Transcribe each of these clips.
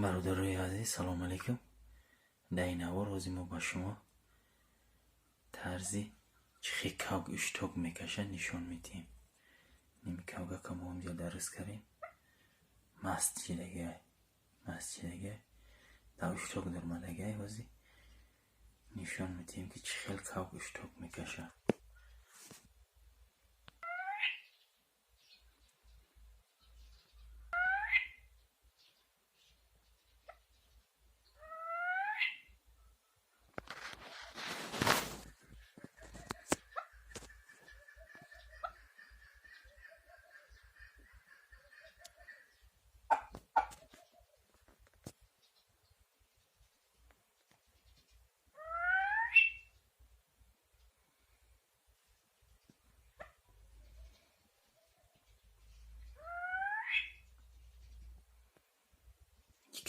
برادرای عزیز سلام علیکم. در این روزی ما با شما طرزی چه کاغ اشتوک میکشه نشون میدیم. نمی کاغ که ما اونجا درست کردیم مسجدگه در اشتوک درمالگه روزی نشون میدیم که چه خیلی کاغ اشتوک میکشه.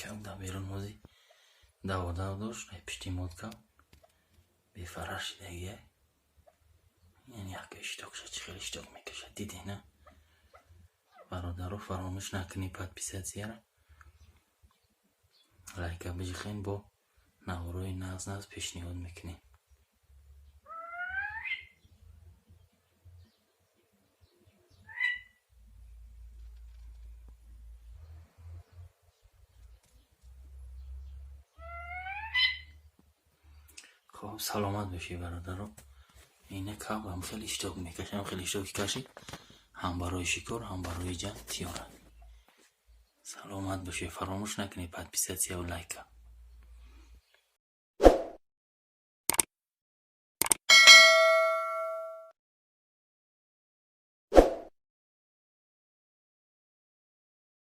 کاغ در بیرون موزی دو داشت پشتی مود کاغ به فرش دیگه یعنی یک اشتوک شد چه خیلی اشتوک میکشه. دیدی نه برادرو فراموش نکنی подписать زیاره لایک بجخین با نوروی ناز پیشنهاد میکنی. خب سلامت باشی برادرو. اینه کاغ هم خیلی اشتوک میکشه، هم خیلی اشتوک کشی، هم برای شکر هم برای جنگ تیاره. سلامت باشی، فراموش نکنی подписаться و لایک.